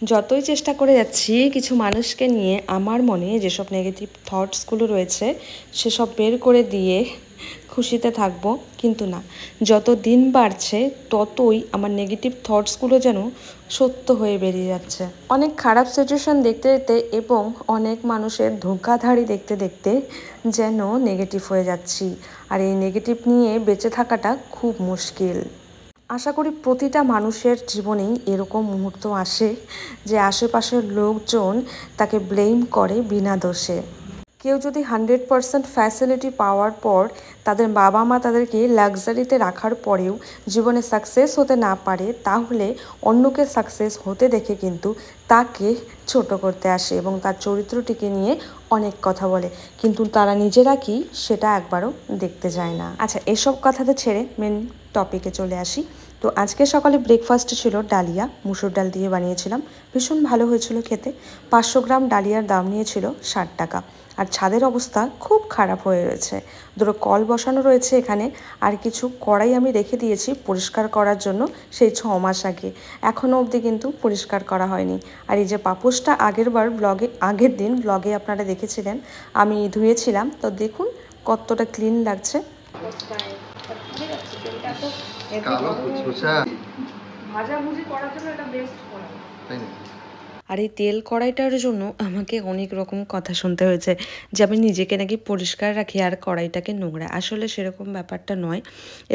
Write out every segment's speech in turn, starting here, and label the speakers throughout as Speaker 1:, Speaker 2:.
Speaker 1: যতই চেষ্টা করে যাচ্ছি কিছু মানুষকে নিয়ে আমার মনে যেসব নেগেটিভ থটসগুলো রয়েছে সেসব বের করে দিয়ে খুশিতে থাকবো, কিন্তু না, যত দিন বাড়ছে ততই আমার নেগেটিভ থটসগুলো যেন সত্য হয়ে বেরিয়ে যাচ্ছে। অনেক খারাপ সিচুয়েশন দেখতে দেখতে এবং অনেক মানুষের ধোঁকাধাড়ি দেখতে দেখতে যেন নেগেটিভ হয়ে যাচ্ছি, আর এই নেগেটিভ নিয়ে বেঁচে থাকাটা খুব মুশকিল। আশা করি প্রতিটা মানুষের জীবনেই এরকম মুহূর্ত আসে যে আশেপাশের লোকজন তাকে ব্লেম করে বিনা দোষে। কেউ যদি 100% ফ্যাসিলিটি পাওয়ার পর তাদের বাবা মা তাদেরকে লাক্সারিতে রাখার পরেও জীবনে সাকসেস হতে না পারে, তাহলে অন্যকে সাকসেস হতে দেখে কিন্তু তাকে ছোট করতে আসে এবং তার চরিত্রটিকে নিয়ে অনেক কথা বলে, কিন্তু তারা নিজেরা কি সেটা একবারও দেখতে যায় না। আচ্ছা, এসব কথাতে ছেড়ে মেন টপিকে চলে আসি। তো আজকে সকালে ব্রেকফাস্টে ছিল ডালিয়া, মুসুর ডাল দিয়ে বানিয়েছিলাম, ভীষণ ভালো হয়েছিল খেতে। 500 গ্রাম ডালিয়ার দাম নিয়েছিল 60 টাকা। আর ছাদের অবস্থা খুব খারাপ হয়ে রয়েছে, দুটো কল বসানো রয়েছে এখানে, আর কিছু কড়াই আমি রেখে দিয়েছি পরিষ্কার করার জন্য সেই 6 মাস আগে, এখনও অবধি কিন্তু পরিষ্কার করা হয়নি। আর এই যে পাপোশটা আগের দিন ব্লগে আপনারা দেখেছিলেন আমি ধুয়েছিলাম, তো দেখুন কতটা ক্লিন লাগছে। ভাজাভুজি করার জন্য এটা বেস্ট কড়াই। আর এই তেল কড়াইটার জন্য আমাকে অনেক রকম কথা শুনতে হয়েছে যে আমি নিজেকে নাকি পরিষ্কার রাখি আর কড়াইটাকে নোংরা। আসলে সেরকম ব্যাপারটা নয়।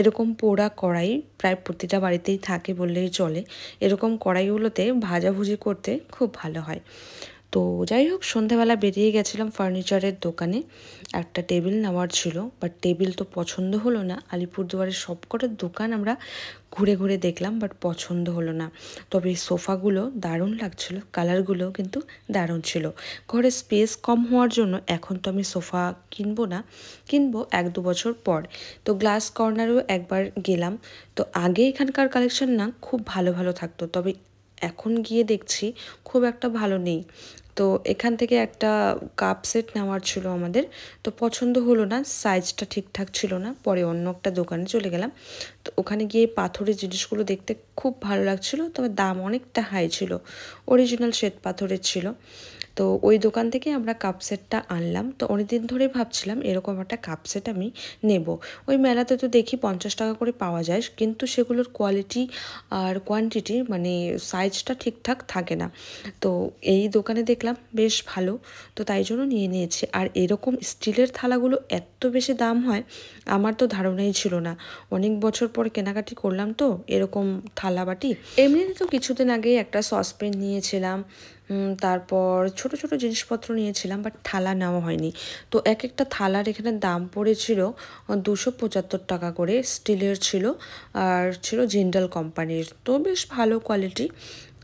Speaker 1: এরকম পোড়া কড়াই প্রায় প্রতিটা বাড়িতেই থাকে বললেই চলে। এরকম কড়াইগুলোতে ভাজাভুজি করতে খুব ভালো হয়। তো যাই হোক, সন্ধেবেলা বেরিয়ে গেছিলাম ফার্নিচারের দোকানে, একটা টেবিল নেওয়ার ছিল, বাট টেবিল তো পছন্দ হলো না। আলিপুরদুয়ারের সবকটা দোকান আমরা ঘুরে ঘুরে দেখলাম, বাট পছন্দ হলো না। তবে এই সোফাগুলো দারুণ লাগছিল, কালারগুলো কিন্তু দারুণ ছিল। ঘরে স্পেস কম হওয়ার জন্য এখন তো আমি সোফা কিনবো না, কিনবো 1-2 বছর পর। তো গ্লাস কর্নারেও একবার গেলাম, তো আগে এখানকার কালেকশন না খুব ভালো ভালো থাকতো, তবে এখন গিয়ে দেখছি খুব একটা ভালো নেই। তো এখান থেকে একটা কাপ সেট নেওয়ার ছিল আমাদের, তো পছন্দ হলো না, সাইজটা ঠিকঠাক ছিল না। পরে অন্য একটা দোকানে চলে গেলাম, তো ওখানে গিয়ে পাথরের জিনিসগুলো দেখতে খুব ভালো লাগছিল, তবে দাম অনেকটা হাই ছিল, অরিজিনাল শ্বেত পাথরের ছিল। তো ওই দোকান থেকে আমরা কাপ সেটটা আনলাম। তো অনেকদিন ধরেই ভাবছিলাম এরকম একটা কাপ সেট আমি নেব। ওই মেলাতে তো দেখি 50 টাকা করে পাওয়া যায়, কিন্তু সেগুলোর কোয়ালিটি আর কোয়ান্টিটি মানে সাইজটা ঠিকঠাক থাকে না। তো এই দোকানে দেখলাম বেশ ভালো, তো তাই জন্য নিয়ে নিয়েছি। আর এরকম স্টিলের থালাগুলো এত বেশি দাম হয় আমার তো ধারণাই ছিল না। অনেক বছর পর কেনাকাটি করলাম তো এরকম থালা বাটি। এমনিতে তো কিছুদিন আগে একটা সসপ্যান নিয়েছিলাম, তারপর ছোট ছোট জিনিসপত্র নিয়েছিলাম, বাট থালা নেওয়া হয়নি। তো এক একটা থালার এখানে দাম পড়েছিল 275 টাকা করে, স্টিলের ছিল আর ছিল জিন্দাল কোম্পানির, তো বেশ ভালো কোয়ালিটি।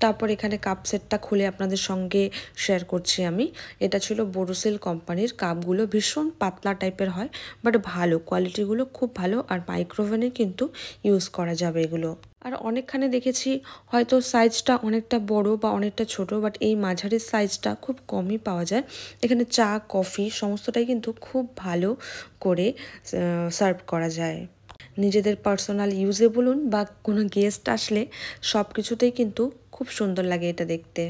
Speaker 1: তারপর এখানে কাপ সেটটা খুলে আপনাদের সঙ্গে শেয়ার করছি আমি। এটা ছিল বোরোসিল কোম্পানির কাপগুলো, ভীষণ পাতলা টাইপের হয়, বাট ভালো কোয়ালিটিগুলো খুব ভালো, আর মাইক্রোওভেনে কিন্তু ইউজ করা যাবে এগুলো। আর অনেকখানে দেখেছি হয়তো সাইজটা অনেকটা বড় বা অনেকটা ছোট, বাট এই মাঝারি সাইজটা খুব কমই পাওয়া যায়। এখানে চা কফি সমস্তটাই কিন্তু খুব ভালো করে সার্ভ করা যায়। নিজেদের পার্সোনাল ইউজে বলুন বা কোনো গেস্ট আসলে সব কিছুতেই কিন্তু খুব সুন্দর লাগে এটা দেখতে।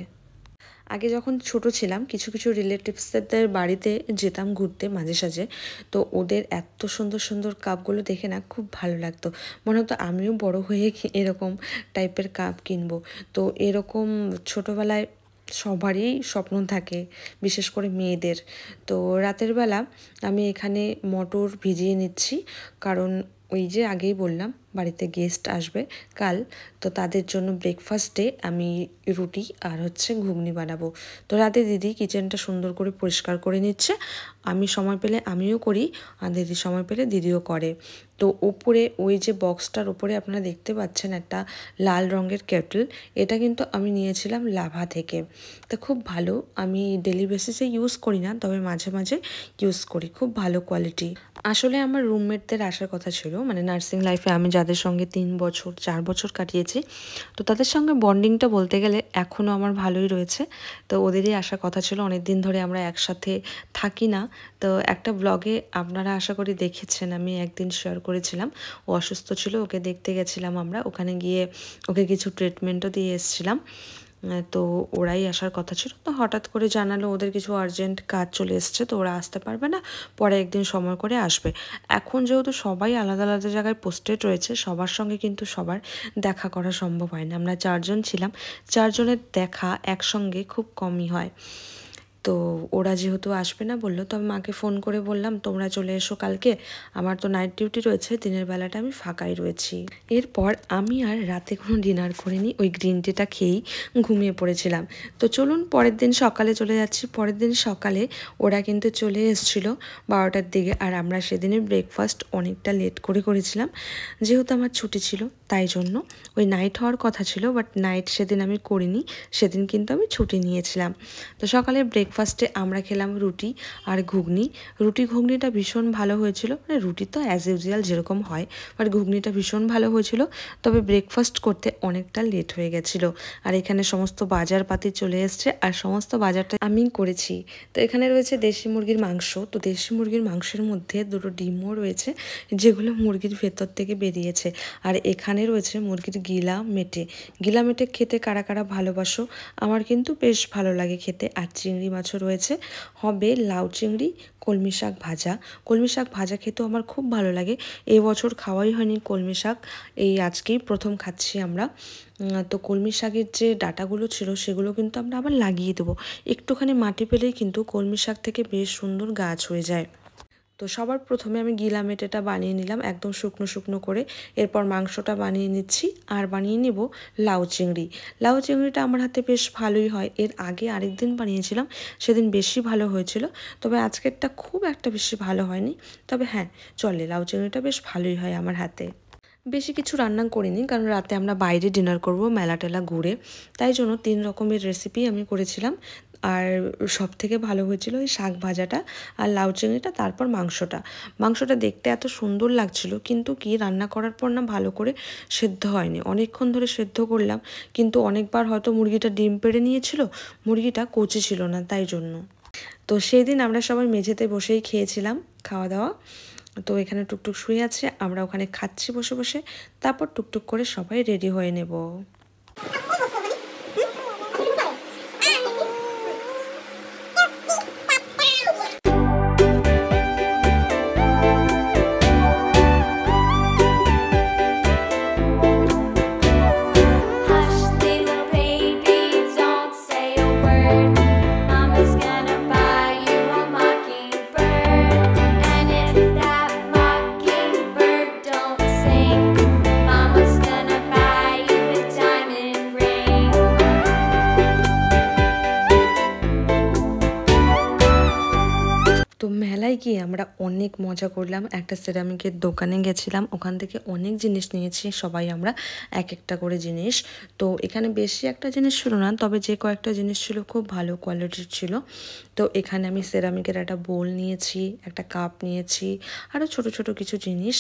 Speaker 1: আগে যখন ছোট ছিলাম কিছু কিছু রিলেটিভসদের বাড়িতে যেতাম ঘুরতে মাঝে সাঝে, তো ওদের এত সুন্দর সুন্দর কাপগুলো দেখে না খুব ভালো লাগতো, মনে হতো আমিও বড় হয়ে এরকম টাইপের কাপ কিনবো। তো এরকম ছোটোবেলায় সবারই স্বপ্ন থাকে, বিশেষ করে মেয়েদের। তো রাতের বেলা আমি এখানে মটর ভিজিয়ে নিচ্ছি, কারণ ওই যে আগেই বললাম বাড়িতে গেস্ট আসবে কাল, তো তাদের জন্য ব্রেকফাস্টে আমি রুটি আর হচ্ছে ঘুগনি বানাবো। তো রাতে দিদি কিচেনটা সুন্দর করে পরিষ্কার করে নিচ্ছে, আমি সময় পেলে আমিও করি, আর দিদি সময় পেলে দিদিও করে। তো ওপরে ওই যে বক্সটার ওপরে আপনারা দেখতে পাচ্ছেন একটা লাল রঙের কেটল, এটা কিন্তু আমি নিয়েছিলাম লাভা থেকে। তো খুব ভালো, আমি ডেলি বেসিসে ইউজ করি না, তবে মাঝে মাঝে ইউজ করি, খুব ভালো কোয়ালিটি। আসলে আমার রুমমেটদের আসার কথা ছিল, মানে নার্সিং লাইফে আমি যাদের সঙ্গে 3 বছর 4 বছর কাটিয়েছি, তো তাদের সঙ্গে বন্ডিংটা বলতে গেলে এখনও আমার ভালোই রয়েছে। তো ওদেরই আসার কথা ছিল, অনেক দিন ধরে আমরা একসাথে থাকি না। তো একটা ব্লগে আপনারা আশা করি দেখেছেন, আমি একদিন শেয়ার করেছিলাম ও অসুস্থ ছিল, ওকে দেখতে গেছিলাম আমরা, ওখানে গিয়ে ওকে কিছু ট্রিটমেন্টও দিয়ে এসেছিলাম। তো ওরাই আসার কথা ছিল, তো হঠাৎ করে জানালো ওদের কিছু আর্জেন্ট কাজ চলে এসছে, তো ওরা আসতে পারবে না, পরে একদিন সময় করে আসবে। এখন যেহেতু সবাই আলাদা আলাদা জায়গায় পোস্টেড রয়েছে, সবার সঙ্গে কিন্তু সবার দেখা করা সম্ভব হয় না। আমরা 4 জন ছিলাম, 4 জনের দেখা একসঙ্গে খুব কমই হয়। তো ওরা যেহেতু আসবে না বললো, তো আমি মাকে ফোন করে বললাম তোমরা চলে এসো কালকে, আমার তো নাইট ডিউটি রয়েছে, দিনের বেলাটা আমি ফাঁকাই রয়েছি। এরপর আমি আর রাতে কোনো ডিনার করিনি, ওই গ্রিন টিটা খেয়েই ঘুমিয়ে পড়েছিলাম। তো চলুন পরের দিন সকালে চলে যাচ্ছি। পরের দিন সকালে ওরা কিন্তু চলে এসেছিলো 12টার দিকে, আর আমরা সেদিনের ব্রেকফাস্ট অনেকটা লেট করে করেছিলাম, যেহেতু আমার ছুটি ছিল তাই জন্য। ওই নাইট হওয়ার কথা ছিল, বাট নাইট সেদিন আমি করিনি, সেদিন কিন্তু আমি ছুটি নিয়েছিলাম। তো সকালে ব্রেকফাস্টে আমরা খেলাম রুটি আর ঘুগনি। রুটি ঘুগনিটা ভীষণ ভালো হয়েছিল, মানে রুটি তো অ্যাজ ইউজুয়াল যেরকম হয়, বাট ঘুগনিটা ভীষণ ভালো হয়েছিল। তবে ব্রেকফাস্ট করতে অনেকটা লেট হয়ে গেছিলো। আর এখানে সমস্ত বাজারপাতি চলে এসছে, আর সমস্ত বাজারটা আমি করেছি। তো এখানে রয়েছে দেশি মুরগির মাংস। তো দেশি মুরগির মাংসের মধ্যে 2টো ডিমও রয়েছে, যেগুলো মুরগির ভেতর থেকে বেরিয়েছে। আর এখানে রয়েছে মুরগির গিলা মেটে। গিলা মেটে খেতে কারা কারা ভালোবাসো, আমার কিন্তু বেশ ভালো লাগে খেতে। আর চিংড়ি মাছও রয়েছে, হবে লাউ চিংড়ি, কলমি শাক ভাজা। কলমি শাক ভাজা খেতেও আমার খুব ভালো লাগে। এবছর খাওয়াই হয়নি কলমি শাক, এই আজকেই প্রথম খাচ্ছি আমরা। তো কলমি শাকের যে ডাঁটাগুলো ছিল সেগুলো কিন্তু আমরা আবার লাগিয়ে দেবো। একটুখানি মাটি পেলেই কিন্তু কলমি শাক থেকে বেশ সুন্দর গাছ হয়ে যায়। তো সবার প্রথমে আমি গিলা মেটেটা বানিয়ে নিলাম একদম শুকনো শুকনো করে। এরপর মাংসটা বানিয়ে নিচ্ছি, আর বানিয়ে নেব লাউ চিংড়ি। লাউ চিংড়িটা আমার হাতে বেশ ভালোই হয়, এর আগে আরেকদিন বানিয়েছিলাম, সেদিন বেশি ভালো হয়েছিল। তবে আজকেরটা খুব একটা বেশি ভালো হয়নি, তবে হ্যাঁ চলে, লাউ চিংড়িটা বেশ ভালোই হয় আমার হাতে। বেশি কিছু রান্না করিনি, কারণ রাতে আমরা বাইরে ডিনার করব মেলা টেলা ঘুরে, তাই জন্য 3 রকমের রেসিপি আমি করেছিলাম। আর সব থেকে ভালো হয়েছিল ওই শাক ভাজাটা আর লাউ চিংড়িটা, তারপর মাংসটা। মাংসটা দেখতে এত সুন্দর লাগছিল, কিন্তু কি রান্না করার পর না ভালো করে সেদ্ধ হয়নি। অনেকক্ষণ ধরে সেদ্ধ করলাম, কিন্তু অনেকবার হয়তো মুরগিটা ডিম পেড়ে নিয়েছিল, মুরগিটা কচি ছিল না, তাই জন্য। তো সেই দিন আমরা সবাই মেঝেতে বসেই খেয়েছিলাম খাওয়া দাওয়া। তো এখানে টুকটুক শুয়ে আছে, আমরা ওখানে খাচ্ছি বসে বসে, তারপর টুকটুক করে সবাই রেডি হয়ে নেব। তো মেলায় গিয়ে আমরা অনেক মজা করলাম। একটা সেরামিকের দোকানে গেছিলাম, ওখান থেকে অনেক জিনিস নিয়েছি সবাই আমরা, এক একটা করে জিনিস। তো এখানে বেশি একটা জিনিস ছিল না, তবে যে কয়েকটা জিনিস ছিল খুব ভালো কোয়ালিটির ছিল। তো এখানে আমি সেরামিকের একটা বোল নিয়েছি, একটা কাপ নিয়েছি, আরও ছোট ছোট কিছু জিনিস।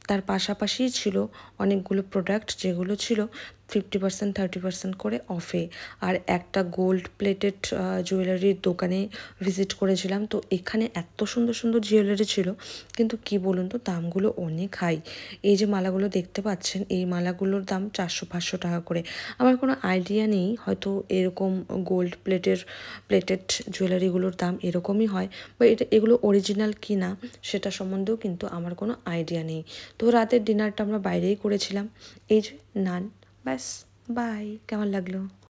Speaker 1: তার পাশাপাশি ছিল অনেকগুলো প্রোডাক্ট, যেগুলো ছিল 50% 30% করে অফে। আর একটা গোল্ড প্লেটেড জুয়েলারির দোকানে ভিজিট করেছিলাম। তো এখানে এত সুন্দর সুন্দর জুয়েলারি ছিল, কিন্তু কি বলুন তো দামগুলো অনেক হাই। এই যে মালাগুলো দেখতে পাচ্ছেন, এই মালাগুলোর দাম 400-500 টাকা করে। আমার কোনো আইডিয়া নেই, হয়তো এরকম গোল্ড প্লেটেড জুয়েলারিগুলোর দাম এরকমই হয়, বা এগুলো অরিজিনাল কি না সেটা সম্বন্ধেও কিন্তু আমার কোনো আইডিয়া নেই। তো রাতের ডিনারটা আমরা বাইরেই করেছিলাম, এই যে নান, ব্যাস। বাই, কেমন লাগলো?